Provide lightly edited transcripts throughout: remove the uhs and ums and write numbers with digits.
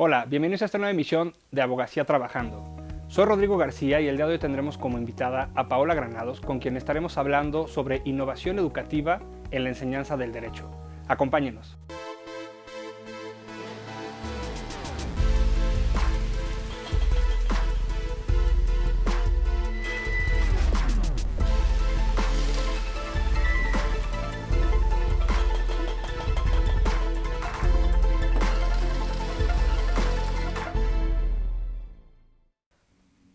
Hola, bienvenidos a esta nueva emisión de Abogacía Trabajando. Soy Rodrigo García y el día de hoy tendremos como invitada a Paola Granados, con quien estaremos hablando sobre innovación educativa en la enseñanza del derecho. Acompáñenos.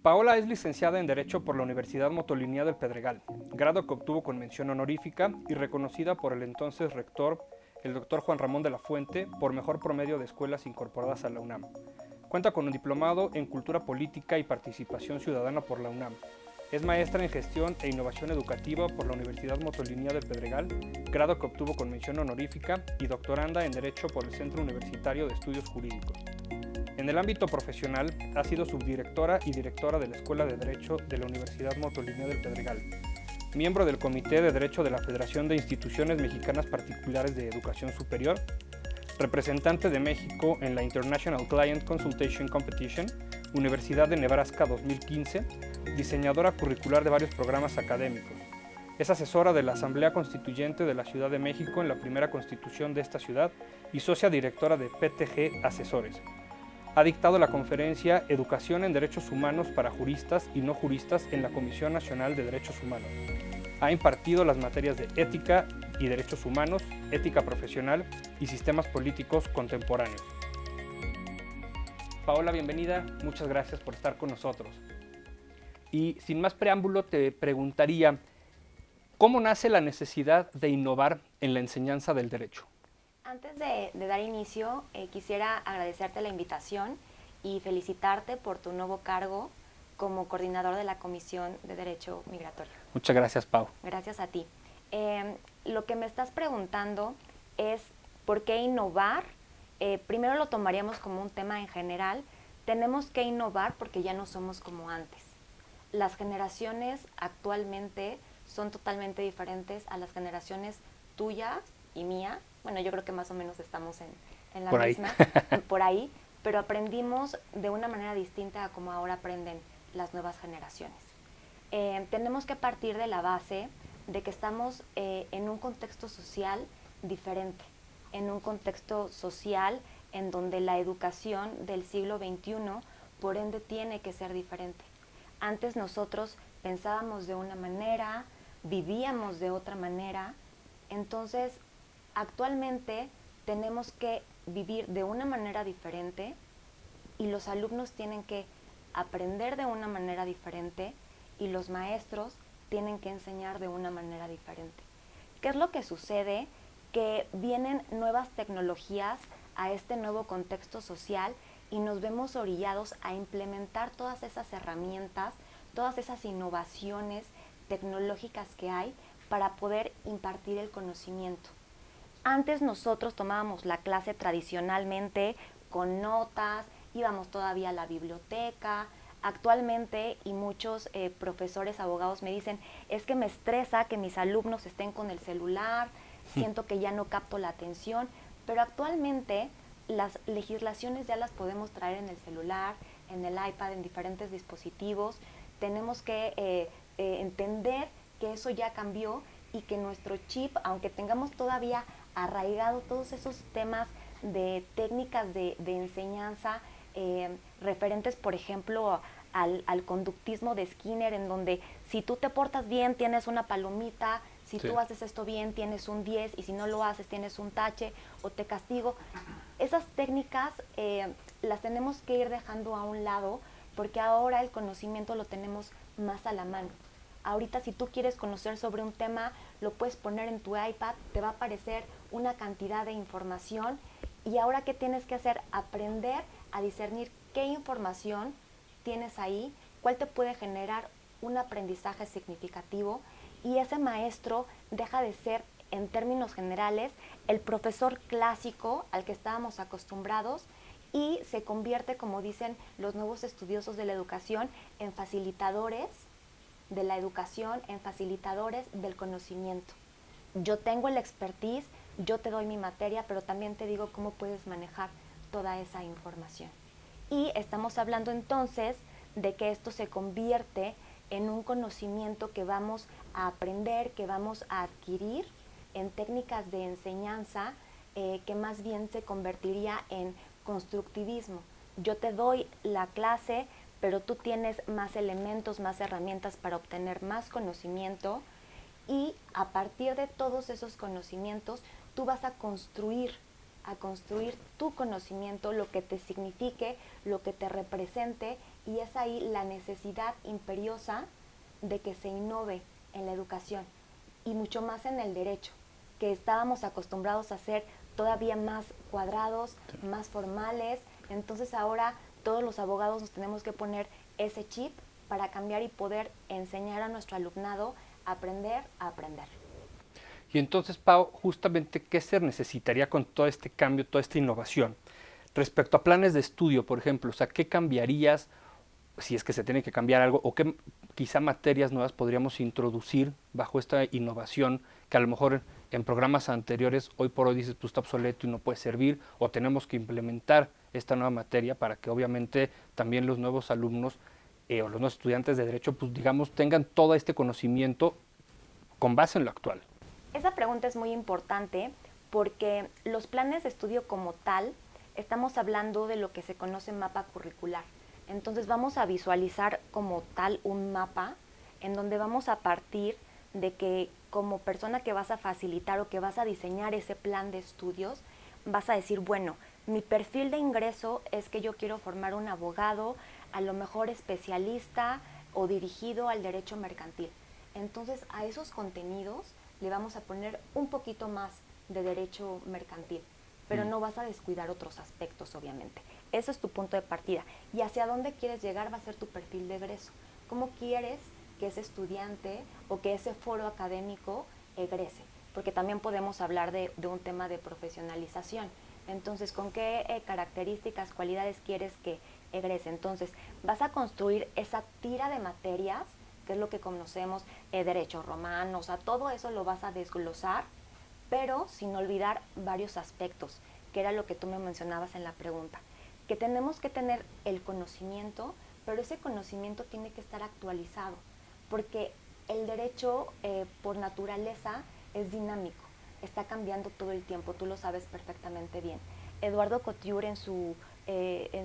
Paola es licenciada en Derecho por la Universidad Motolinía del Pedregal, grado que obtuvo con mención honorífica y reconocida por el entonces rector, el doctor Juan Ramón de la Fuente, por mejor promedio de escuelas incorporadas a la UNAM. Cuenta con un diplomado en Cultura Política y Participación Ciudadana por la UNAM. Es maestra en Gestión e Innovación Educativa por la Universidad Motolinía del Pedregal, grado que obtuvo con mención honorífica, y doctoranda en Derecho por el Centro Universitario de Estudios Jurídicos. En el ámbito profesional, ha sido subdirectora y directora de la Escuela de Derecho de la Universidad Motolinía del Pedregal, miembro del Comité de Derecho de la Federación de Instituciones Mexicanas Particulares de Educación Superior, representante de México en la International Client Consultation Competition, Universidad de Nebraska 2015, diseñadora curricular de varios programas académicos. Es asesora de la Asamblea Constituyente de la Ciudad de México en la primera constitución de esta ciudad y socia directora de PTG Asesores. Ha dictado la conferencia Educación en Derechos Humanos para Juristas y No Juristas en la Comisión Nacional de Derechos Humanos. Ha impartido las materias de Ética y Derechos Humanos, Ética Profesional y Sistemas Políticos Contemporáneos. Paola, bienvenida. Muchas gracias por estar con nosotros. Y sin más preámbulo, te preguntaría, ¿cómo nace la necesidad de innovar en la enseñanza del derecho? Antes de dar inicio, quisiera agradecerte la invitación y felicitarte por tu nuevo cargo como coordinador de la Comisión de Derecho Migratorio. Muchas gracias, Pau. Gracias a ti. Lo que me estás preguntando es por qué innovar. Primero lo tomaríamos como un tema en general. Tenemos que innovar porque ya no somos como antes. Las generaciones actualmente son totalmente diferentes a las generaciones tuyas y mía. Bueno, yo creo que más o menos estamos en la misma, por ahí, pero aprendimos de una manera distinta a como ahora aprenden las nuevas generaciones. Tenemos que partir de la base de que estamos en un contexto social diferente, en un contexto social en donde la educación del siglo XXI, por ende, tiene que ser diferente. Antes nosotros pensábamos de una manera, vivíamos de otra manera, entonces actualmente tenemos que vivir de una manera diferente y los alumnos tienen que aprender de una manera diferente y los maestros tienen que enseñar de una manera diferente. ¿Qué es lo que sucede? Que vienen nuevas tecnologías a este nuevo contexto social y nos vemos orillados a implementar todas esas herramientas, todas esas innovaciones tecnológicas que hay para poder impartir el conocimiento. Antes nosotros tomábamos la clase tradicionalmente con notas, íbamos todavía a la biblioteca. Actualmente, y muchos profesores, abogados me dicen, es que me estresa que mis alumnos estén con el celular, siento que ya no capto la atención, pero actualmente las legislaciones ya las podemos traer en el celular, en el iPad, en diferentes dispositivos. Tenemos que entender que eso ya cambió y que nuestro chip, aunque tengamos todavía arraigado todos esos temas de técnicas de enseñanza referentes, por ejemplo, al conductismo de Skinner, en donde si tú te portas bien tienes una palomita, si tú haces esto bien tienes un 10 y si no lo haces tienes un tache o te castigo. Esas técnicas las tenemos que ir dejando a un lado porque ahora el conocimiento lo tenemos más a la mano. Ahorita si tú quieres conocer sobre un tema, lo puedes poner en tu iPad, te va a aparecer una cantidad de información y ahora ¿qué tienes que hacer? Aprender a discernir qué información tienes ahí, cuál te puede generar un aprendizaje significativo y ese maestro deja de ser, en términos generales, el profesor clásico al que estábamos acostumbrados y se convierte, como dicen los nuevos estudiosos de la educación, en facilitadores de la educación, en facilitadores del conocimiento. Yo tengo el expertise, yo te doy mi materia, pero también te digo cómo puedes manejar toda esa información. Y estamos hablando entonces de que esto se convierte en un conocimiento que vamos a aprender, que vamos a adquirir en técnicas de enseñanza, que más bien se convertiría en constructivismo. Yo te doy la clase, pero tú tienes más elementos, más herramientas para obtener más conocimiento, y a partir de todos esos conocimientos tú vas a construir tu conocimiento, lo que te signifique, lo que te represente, y es ahí la necesidad imperiosa de que se innove en la educación y mucho más en el derecho, que estábamos acostumbrados a ser todavía más cuadrados, más formales. Entonces ahora todos los abogados nos tenemos que poner ese chip para cambiar y poder enseñar a nuestro alumnado a aprender a aprender. Y entonces, Pau, justamente, ¿qué se necesitaría con todo este cambio, toda esta innovación? Respecto a planes de estudio, por ejemplo, o sea, ¿qué cambiarías si es que se tiene que cambiar algo o qué quizá materias nuevas podríamos introducir bajo esta innovación que a lo mejor en programas anteriores hoy por hoy dices pues está obsoleto y no puede servir, o tenemos que implementar esta nueva materia para que obviamente también los nuevos alumnos o los nuevos estudiantes de derecho pues digamos tengan todo este conocimiento con base en lo actual? Esa pregunta es muy importante porque los planes de estudio como tal, estamos hablando de lo que se conoce mapa curricular. Entonces vamos a visualizar como tal un mapa en donde vamos a partir de que como persona que vas a facilitar o que vas a diseñar ese plan de estudios, vas a decir, bueno, mi perfil de ingreso es que yo quiero formar un abogado, a lo mejor especialista o dirigido al derecho mercantil. Entonces a esos contenidos le vamos a poner un poquito más de derecho mercantil, pero no vas a descuidar otros aspectos, obviamente. Eso es tu punto de partida. Y hacia dónde quieres llegar va a ser tu perfil de egreso. ¿Cómo quieres que ese estudiante o que ese foro académico egrese? Porque también podemos hablar de un tema de profesionalización. Entonces, ¿con qué características, cualidades quieres que egrese? Entonces, vas a construir esa tira de materias, que es lo que conocemos, derecho romano, o sea, todo eso lo vas a desglosar, pero sin olvidar varios aspectos, que era lo que tú me mencionabas en la pregunta, que tenemos que tener el conocimiento, pero ese conocimiento tiene que estar actualizado, porque el derecho por naturaleza es dinámico, está cambiando todo el tiempo, tú lo sabes perfectamente bien. Eduardo Couture en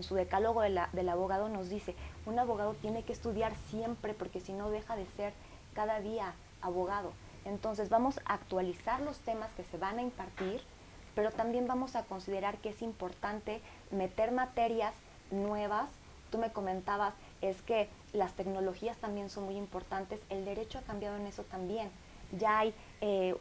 su decálogo del abogado nos dice, un abogado tiene que estudiar siempre porque si no deja de ser cada día abogado. Entonces vamos a actualizar los temas que se van a impartir, pero también vamos a considerar que es importante meter materias nuevas. Tú me comentabas, es que las tecnologías también son muy importantes, el derecho ha cambiado en eso también. Ya hay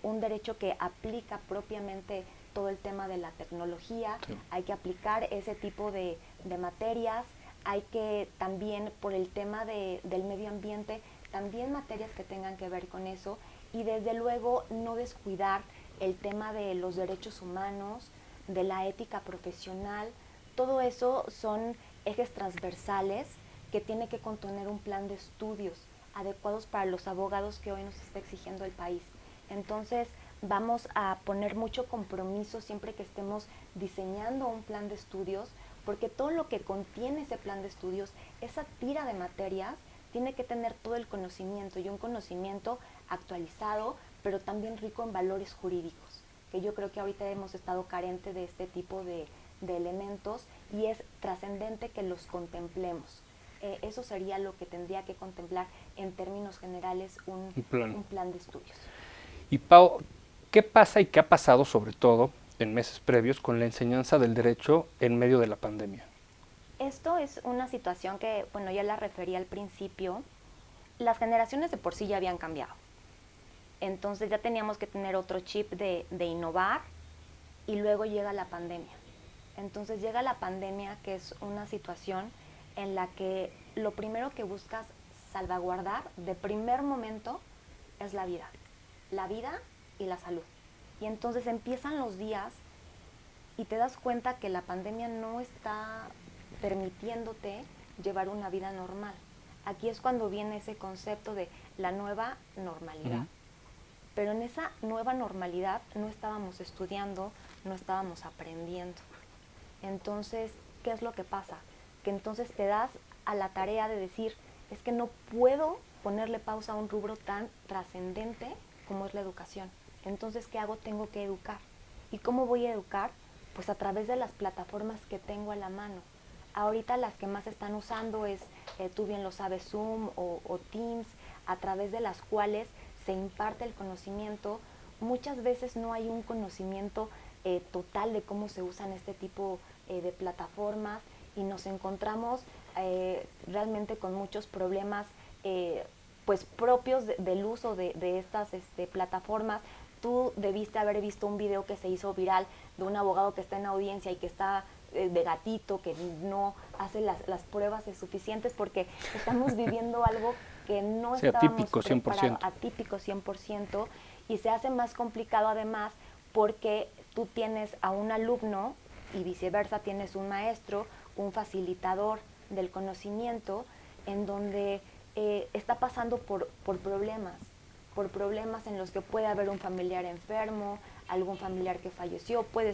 un derecho que aplica propiamente todo el tema de la tecnología, sí. Hay que aplicar ese tipo de materias, hay que también por el tema del medio ambiente, también materias que tengan que ver con eso, y desde luego no descuidar el tema de los derechos humanos, de la ética profesional. Todo eso son ejes transversales que tiene que contener un plan de estudios adecuados para los abogados que hoy nos está exigiendo el país. Entonces vamos a poner mucho compromiso siempre que estemos diseñando un plan de estudios, porque todo lo que contiene ese plan de estudios, esa tira de materias, tiene que tener todo el conocimiento y un conocimiento actualizado, pero también rico en valores jurídicos, que yo creo que ahorita hemos estado carente de este tipo de elementos y es trascendente que los contemplemos. Eso sería lo que tendría que contemplar en términos generales un plan de estudios. Y Pau, ¿qué pasa y qué ha pasado sobre todo en meses previos con la enseñanza del derecho en medio de la pandemia? Esto es una situación que, bueno, ya la referí al principio. Las generaciones de por sí ya habían cambiado. Entonces ya teníamos que tener otro chip de innovar, y luego llega la pandemia. Entonces llega la pandemia, que es una situación en la que lo primero que buscas salvaguardar de primer momento es la vida y la salud. Y entonces empiezan los días y te das cuenta que la pandemia no está permitiéndote llevar una vida normal. Aquí es cuando viene ese concepto de la nueva normalidad. Pero en esa nueva normalidad no estábamos estudiando, no estábamos aprendiendo. Entonces, ¿qué es lo que pasa? Que entonces te das a la tarea de decir, es que no puedo ponerle pausa a un rubro tan trascendente como es la educación. Entonces, ¿qué hago? Tengo que educar. ¿Y cómo voy a educar? Pues a través de las plataformas que tengo a la mano. Ahorita las que más están usando es, tú bien lo sabes, Zoom o Teams, a través de las cuales se imparte el conocimiento. Muchas veces no hay un conocimiento total de cómo se usan este tipo de plataformas y nos encontramos realmente con muchos problemas pues propios del uso de estas plataformas. Tú debiste haber visto un video que se hizo viral de un abogado que está en audiencia y que está de gatito, que no hace las pruebas suficientes, porque estamos viviendo algo que no Sí, estábamos atípico preparados, 100%. atípico 100%, y se hace más complicado además porque tú tienes a un alumno y viceversa, tienes un maestro, un facilitador del conocimiento, en donde está pasando por problemas en los que puede haber un familiar enfermo, algún familiar que falleció, puede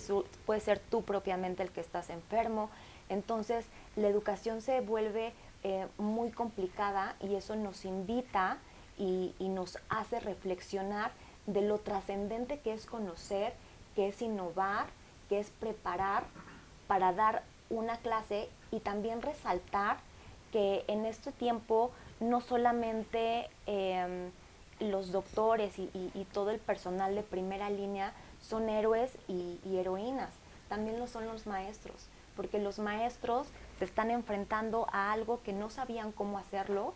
ser tú propiamente el que estás enfermo. Entonces, la educación se vuelve muy complicada y eso nos invita y nos hace reflexionar de lo trascendente que es conocer, que es innovar, que es preparar para dar una clase y también resaltar que en este tiempo no solamente los doctores y todo el personal de primera línea son héroes y heroínas, también lo son los maestros, porque los maestros se están enfrentando a algo que no sabían cómo hacerlo,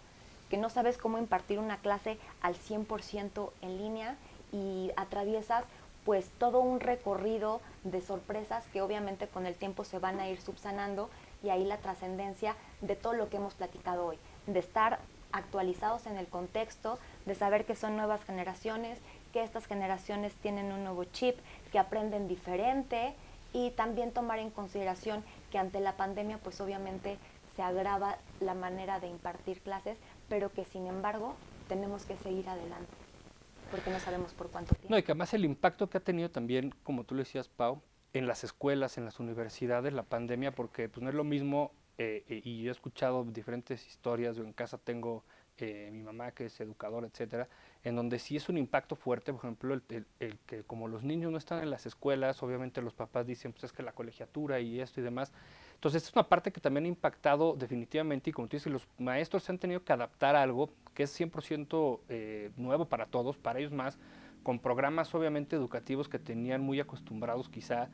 que no sabes cómo impartir una clase al 100% en línea y atraviesas pues todo un recorrido de sorpresas que obviamente con el tiempo se van a ir subsanando, y ahí la trascendencia de todo lo que hemos platicado hoy, de estar actualizados en el contexto, de saber que son nuevas generaciones, que estas generaciones tienen un nuevo chip, que aprenden diferente, y también tomar en consideración que ante la pandemia pues obviamente se agrava la manera de impartir clases, pero que sin embargo tenemos que seguir adelante, porque no sabemos por cuánto No, y tiempo. que además el impacto que ha tenido también, como tú le decías, Pau, en las escuelas, en las universidades, la pandemia, porque pues no es lo mismo, y yo he escuchado diferentes historias, yo en casa tengo mi mamá que es educadora, etcétera, en donde sí es un impacto fuerte, por ejemplo, el que como los niños no están en las escuelas, obviamente los papás dicen, pues es que la colegiatura y esto y demás. Entonces, es una parte que también ha impactado definitivamente, y como tú dices, los maestros se han tenido que adaptar a algo que es 100% nuevo para todos, para ellos más, con programas obviamente educativos que tenían muy acostumbrados quizá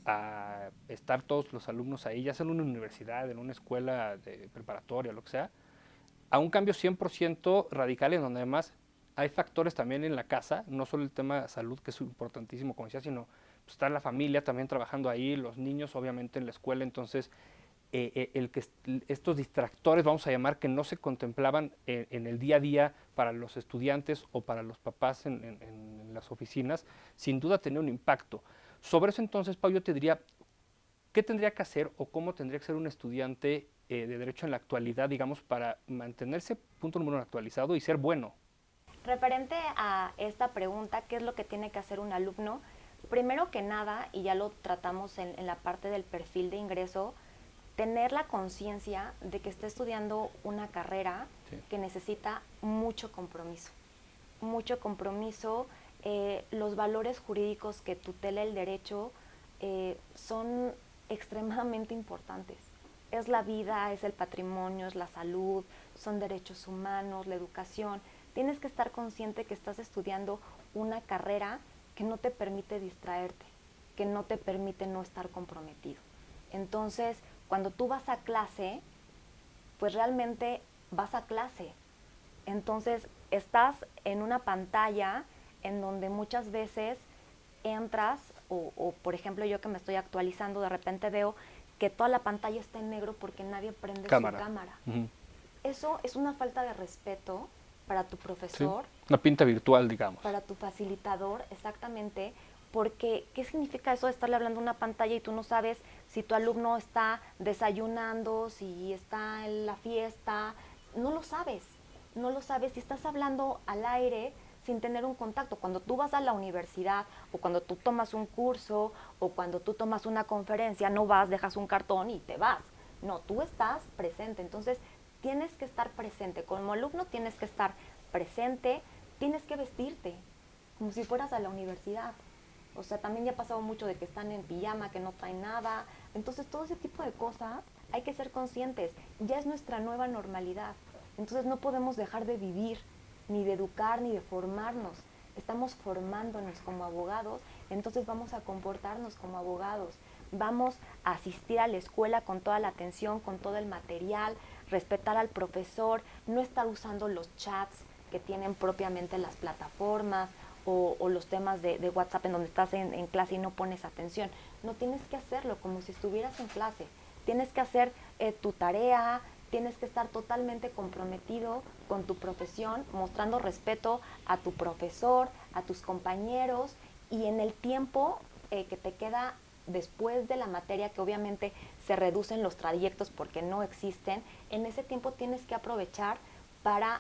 a estar todos los alumnos ahí, ya sea en una universidad, en una escuela de preparatoria, lo que sea, a un cambio 100% radical en donde además hay factores también en la casa, no solo el tema de salud, que es importantísimo, como decía, sino pues, está la familia también trabajando ahí, los niños obviamente en la escuela, entonces el que estos distractores, vamos a llamar, que no se contemplaban en el día a día para los estudiantes o para los papás en las oficinas, sin duda tenía un impacto. Sobre eso entonces, Pau, yo te diría, ¿qué tendría que hacer o cómo tendría que ser un estudiante de derecho en la actualidad, digamos, para mantenerse, punto número uno, actualizado y ser bueno? Referente a esta pregunta, ¿qué es lo que tiene que hacer un alumno? Primero que nada, y ya lo tratamos en la parte del perfil de ingreso, tener la conciencia de que está estudiando una carrera Sí. que necesita mucho compromiso. Mucho compromiso, los valores jurídicos que tutela el derecho son extremadamente importantes. Es la vida, es el patrimonio, es la salud, son derechos humanos, la educación. Tienes que estar consciente que estás estudiando una carrera que no te permite distraerte, que no te permite no estar comprometido. Entonces, cuando tú vas a clase, pues realmente vas a clase. Entonces, estás en una pantalla en donde muchas veces entras, o por ejemplo yo que me estoy actualizando, de repente veo que toda la pantalla está en negro porque nadie prende su Cámara. cámara. Ujú. Eso es una falta de respeto para tu Sí. profesor, Una pinta virtual, digamos. para tu facilitador, exactamente, porque ¿qué significa eso de estarle hablando a una pantalla y tú no sabes si tu alumno está desayunando, si está en la fiesta? No lo sabes, no lo sabes. Si estás hablando al aire, sin tener un contacto. Cuando tú vas a la universidad o cuando tú tomas un curso o cuando tú tomas una conferencia, no vas, dejas un cartón y te vas. No, tú estás presente. Entonces, tienes que estar presente. Como alumno tienes que estar presente, tienes que vestirte como si fueras a la universidad. O sea, también ya ha pasado mucho de que están en pijama, que no traen nada. Entonces, todo ese tipo de cosas hay que ser conscientes. Ya es nuestra nueva normalidad. Entonces, no podemos dejar de vivir, ni de educar, ni de formarnos. Estamos formándonos como abogados, entonces vamos a comportarnos como abogados. Vamos a asistir a la escuela con toda la atención, con todo el material, respetar al profesor, no estar usando los chats que tienen propiamente las plataformas o los temas de WhatsApp en donde estás en clase y no pones atención. No, tienes que hacerlo como si estuvieras en clase. Tienes que hacer tu tarea, tienes que estar totalmente comprometido con tu profesión, mostrando respeto a tu profesor, a tus compañeros, y en el tiempo que te queda después de la materia, que obviamente se reducen los trayectos porque no existen, en ese tiempo tienes que aprovechar para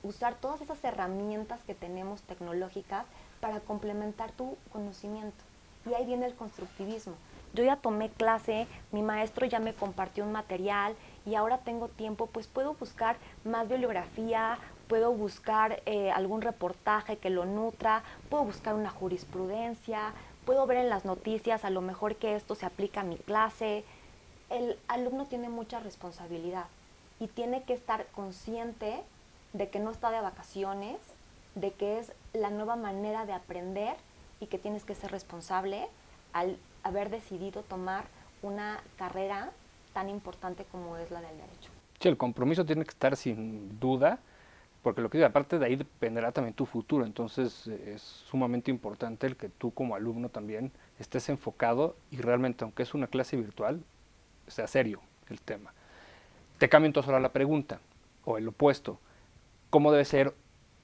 usar todas esas herramientas que tenemos tecnológicas para complementar tu conocimiento. Y ahí viene el constructivismo. Yo ya tomé clase, mi maestro ya me compartió un material y ahora tengo tiempo, pues puedo buscar más bibliografía, puedo buscar algún reportaje que lo nutra, puedo buscar una jurisprudencia, puedo ver en las noticias a lo mejor que esto se aplica a mi clase. El alumno tiene mucha responsabilidad y tiene que estar consciente de que no está de vacaciones, de que es la nueva manera de aprender y que tienes que ser responsable al haber decidido tomar una carrera tan importante como es la del derecho. Sí, el compromiso tiene que estar sin duda, porque lo que digo, aparte de ahí dependerá también tu futuro, entonces es sumamente importante el que tú como alumno también estés enfocado y realmente, aunque es una clase virtual, sea serio el tema. Te cambio entonces ahora la pregunta, o el opuesto, ¿cómo debe ser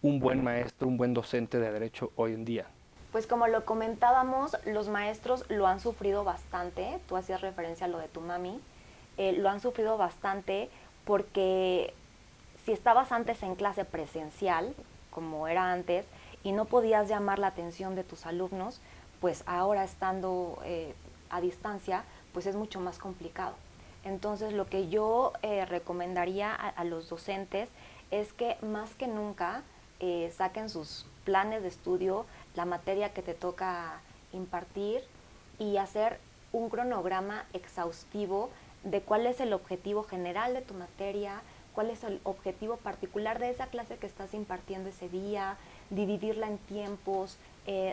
un buen maestro, un buen docente de derecho hoy en día? Pues como lo comentábamos, los maestros lo han sufrido bastante, tú hacías referencia a lo de tu mami, lo han sufrido bastante porque si estabas antes en clase presencial, como era antes, y no podías llamar la atención de tus alumnos, pues ahora estando a distancia, pues es mucho más complicado. Entonces lo que yo recomendaría a los docentes es que más que nunca saquen sus planes de estudio, la materia que te toca impartir y hacer un cronograma exhaustivo de cuál es el objetivo general de tu materia, cuál es el objetivo particular de esa clase que estás impartiendo ese día, dividirla en tiempos,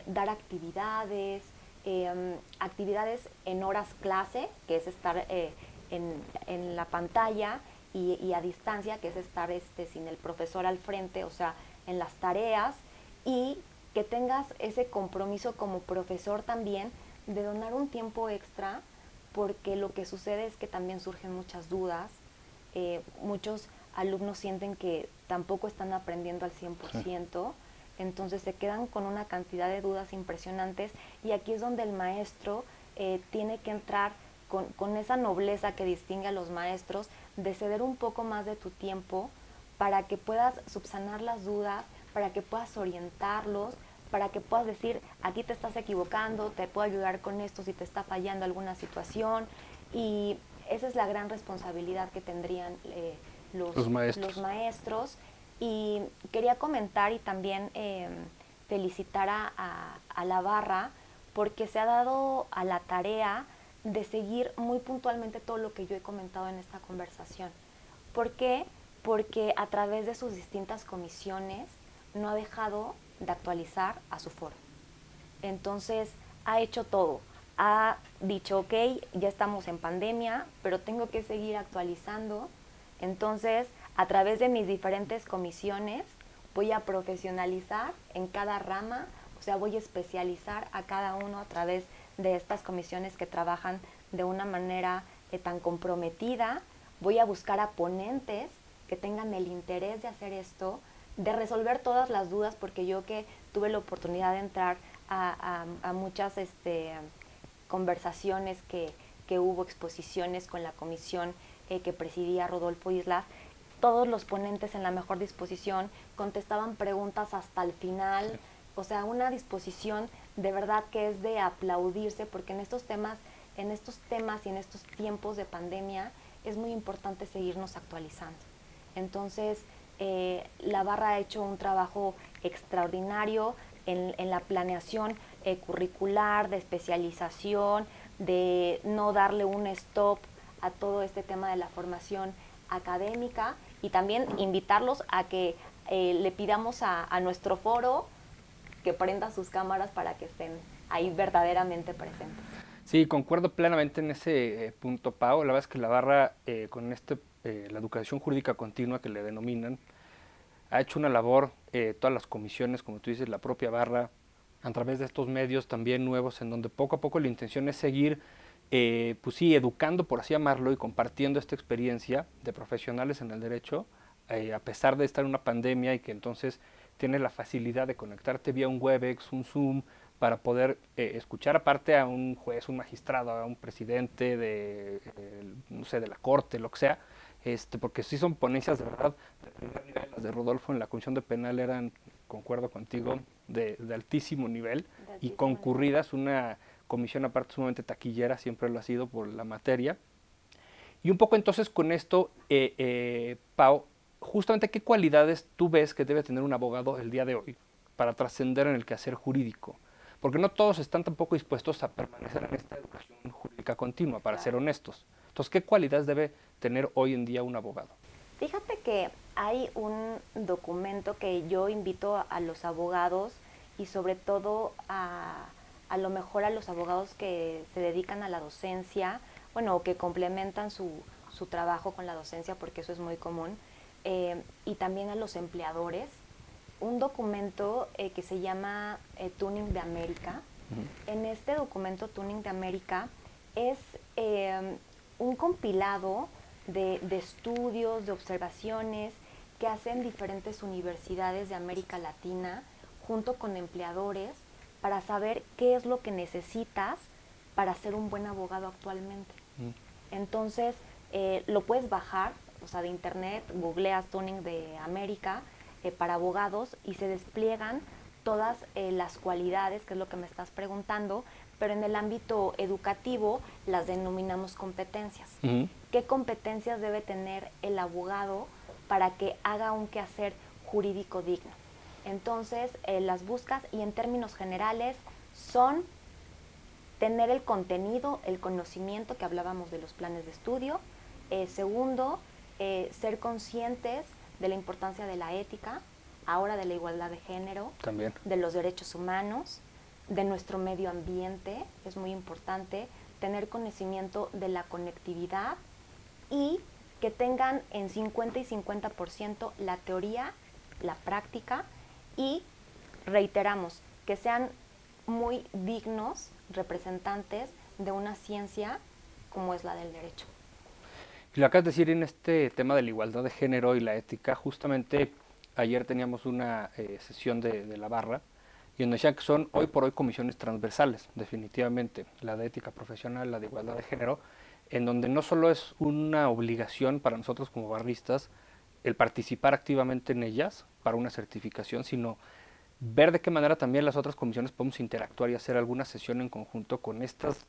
dar actividades, actividades en horas clase, que es estar en la pantalla, y a distancia, que es estar sin el profesor al frente, o sea, en las tareas, y que tengas ese compromiso como profesor también de donar un tiempo extra, porque lo que sucede es que también surgen muchas dudas, muchos alumnos sienten que tampoco están aprendiendo al 100%, entonces se quedan con una cantidad de dudas impresionantes, y aquí es donde el maestro tiene que entrar con esa nobleza que distingue a los maestros, de ceder un poco más de tu tiempo para que puedas subsanar las dudas, para que puedas orientarlos, para que puedas decir, aquí te estás equivocando, te puedo ayudar con esto si te está fallando alguna situación, y esa es la gran responsabilidad que tendrían Los maestros. los maestros. Y quería comentar y también felicitar a la barra, porque se ha dado a la tarea de seguir muy puntualmente todo lo que yo he comentado en esta conversación. ¿Por qué? Porque a través de sus distintas comisiones no ha dejado de actualizar a su foro. Entonces, ha hecho todo. Ha dicho, ok, ya estamos en pandemia, pero tengo que seguir actualizando. Entonces, a través de mis diferentes comisiones, voy a profesionalizar en cada rama, o sea, voy a especializar a cada uno a través de estas comisiones que trabajan de una manera tan comprometida. Voy a buscar a ponentes que tengan el interés de hacer esto, de resolver todas las dudas, porque yo que tuve la oportunidad de entrar a muchas conversaciones que hubo, exposiciones con la comisión que presidía Rodolfo Islas, todos los ponentes en la mejor disposición, contestaban preguntas hasta el final, Sí. o sea, una disposición de verdad que es de aplaudirse, porque en estos temas y en estos tiempos de pandemia es muy importante seguirnos actualizando. Entonces, la barra ha hecho un trabajo extraordinario en la planeación curricular, de especialización, de no darle un stop a todo este tema de la formación académica, y también invitarlos a que le pidamos a nuestro foro que prenda sus cámaras para que estén ahí verdaderamente presentes. Sí, concuerdo plenamente en ese punto, Pau. La verdad es que la barra, con la educación jurídica continua que le denominan, ha hecho una labor, todas las comisiones, como tú dices, la propia barra, a través de estos medios también nuevos, en donde poco a poco la intención es seguir, pues sí, educando, por así llamarlo, y compartiendo esta experiencia de profesionales en el derecho, a pesar de estar en una pandemia y que entonces tienes la facilidad de conectarte vía un Webex, un Zoom, para poder escuchar aparte a un juez, un magistrado, a un presidente no sé, de la corte, lo que sea, porque sí son ponencias de verdad de primer nivel. Las de Rodolfo en la Comisión de Penal eran, concuerdo contigo, de altísimo nivel De y altísimo nivel. concurridas, una comisión aparte sumamente taquillera, siempre lo ha sido por la materia. Y un poco entonces con esto, Pau, justamente qué cualidades tú ves que debe tener un abogado el día de hoy para trascender en el quehacer jurídico. Porque no todos están tampoco dispuestos a permanecer en esta educación jurídica continua, para ser Claro. honestos. Entonces, ¿qué cualidades debe tener hoy en día un abogado? Fíjate que hay un documento que yo invito a los abogados y sobre todo a lo mejor a los abogados que se dedican a la docencia, bueno, o que complementan su trabajo con la docencia, porque eso es muy común, y también a los empleadores, un documento que se llama Tuning de América. En este documento Tuning de América es un compilado de estudios, de observaciones que hacen diferentes universidades de América Latina junto con empleadores para saber qué es lo que necesitas para ser un buen abogado actualmente. Mm. Entonces, lo puedes bajar, o sea, de internet, googleas Tuning de América para abogados y se despliegan todas las cualidades, que es lo que me estás preguntando, pero en el ámbito educativo las denominamos competencias. Ujú. ¿Qué competencias debe tener el abogado para que haga un quehacer jurídico digno? Entonces, las buscas y en términos generales son tener el contenido, el conocimiento que hablábamos de los planes de estudio. Segundo, ser conscientes de la importancia de la ética, ahora de la igualdad de género, También. de los derechos humanos, de nuestro medio ambiente, es muy importante, tener conocimiento de la conectividad y que tengan en 50 y 50% la teoría, la práctica y, reiteramos, que sean muy dignos representantes de una ciencia como es la del derecho. Y lo acabas de decir en este tema de la igualdad de género y la ética. Justamente ayer teníamos una sesión de la barra y donde decían que son hoy por hoy comisiones transversales, definitivamente, la de ética profesional, la de igualdad de género, en donde no solo es una obligación para nosotros como barristas el participar activamente en ellas para una certificación, sino ver de qué manera también las otras comisiones podemos interactuar y hacer alguna sesión en conjunto con estas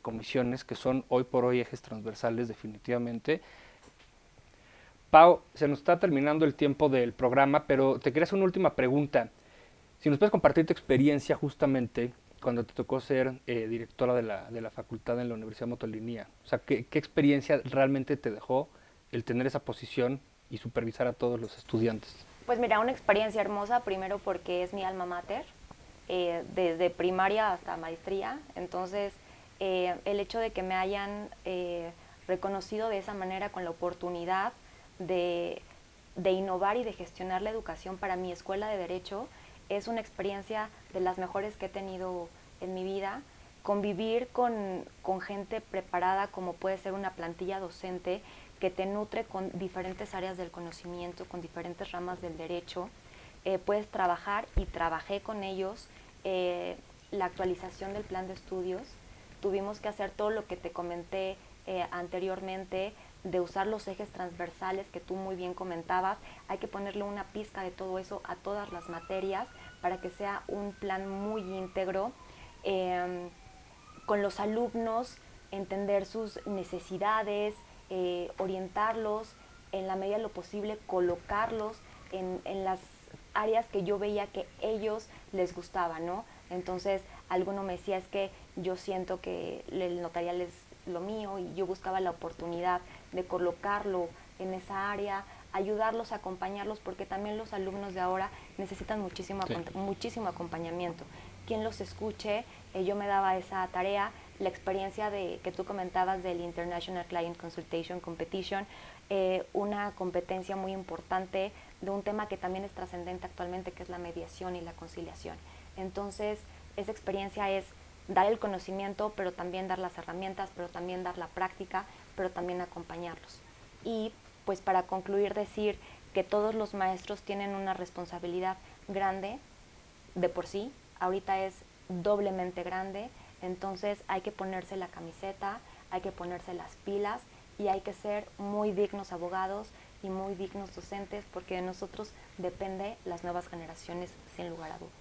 comisiones que son hoy por hoy ejes transversales definitivamente. Pau, se nos está terminando el tiempo del programa, pero te quería hacer una última pregunta. Si nos puedes compartir tu experiencia justamente cuando te tocó ser directora de la facultad en la Universidad Motolinía. O sea, ¿qué experiencia realmente te dejó el tener esa posición y supervisar a todos los estudiantes? Pues mira, una experiencia hermosa, primero porque es mi alma mater, desde primaria hasta maestría. Entonces, el hecho de que me hayan reconocido de esa manera con la oportunidad de, de innovar y de gestionar la educación para mi escuela de Derecho es una experiencia de las mejores que he tenido en mi vida. Convivir con gente preparada como puede ser una plantilla docente que te nutre con diferentes áreas del conocimiento, con diferentes ramas del derecho. Puedes trabajar y trabajé con ellos la actualización del plan de estudios. Tuvimos que hacer todo lo que te comenté anteriormente de usar los ejes transversales que tú muy bien comentabas. Hay que ponerle una pizca de todo eso a todas las materias para que sea un plan muy íntegro, con los alumnos, entender sus necesidades, orientarlos, en la medida de lo posible colocarlos en las áreas que yo veía que ellos les gustaba, ¿no? Entonces, alguno me decía, es que yo siento que el notarial es lo mío, y yo buscaba la oportunidad de colocarlo en esa área, ayudarlos, acompañarlos, porque también los alumnos de ahora necesitan muchísimo acompañamiento. Quien los escuche, yo me daba esa tarea, la experiencia que tú comentabas del International Client Consultation Competition, una competencia muy importante de un tema que también es trascendente actualmente, que es la mediación y la conciliación. Entonces, esa experiencia es dar el conocimiento, pero también dar las herramientas, pero también dar la práctica, pero también acompañarlos. Y pues para concluir, decir que todos los maestros tienen una responsabilidad grande de por sí, ahorita es doblemente grande, entonces hay que ponerse la camiseta, hay que ponerse las pilas y hay que ser muy dignos abogados y muy dignos docentes, porque de nosotros depende las nuevas generaciones, sin lugar a dudas.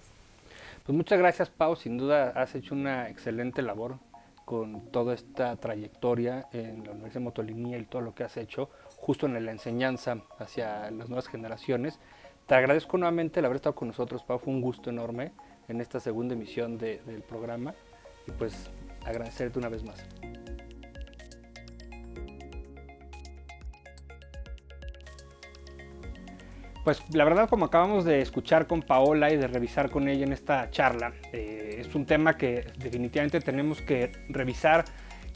Pues muchas gracias, Pau, sin duda has hecho una excelente labor con toda esta trayectoria en la Universidad de Motolinía y todo lo que has hecho justo en la enseñanza hacia las nuevas generaciones. Te agradezco nuevamente el haber estado con nosotros, Pau, fue un gusto enorme en esta segunda emisión del programa y pues agradecerte una vez más. Pues la verdad, como acabamos de escuchar con Paola y de revisar con ella en esta charla, es un tema que definitivamente tenemos que revisar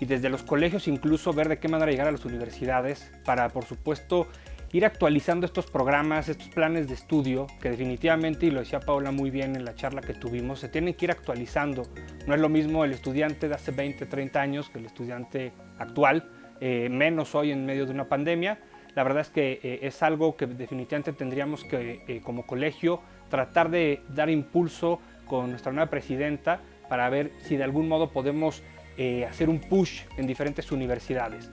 y desde los colegios incluso ver de qué manera llegar a las universidades para, por supuesto, ir actualizando estos programas, estos planes de estudio que definitivamente, y lo decía Paola muy bien en la charla que tuvimos, se tienen que ir actualizando. No es lo mismo el estudiante de hace 20, 30 años que el estudiante actual, menos hoy en medio de una pandemia. La verdad es que es algo que definitivamente tendríamos que, como colegio, tratar de dar impulso con nuestra nueva presidenta para ver si de algún modo podemos hacer un push en diferentes universidades.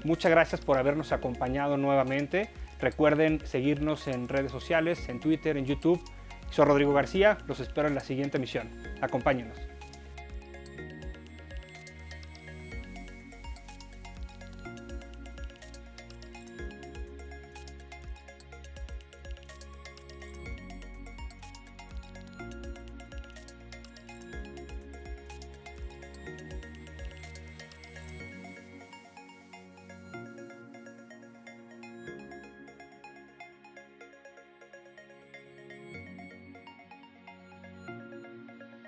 Muchas gracias por habernos acompañado nuevamente. Recuerden seguirnos en redes sociales, en Twitter, en YouTube. Soy Rodrigo García, los espero en la siguiente emisión. Acompáñenos.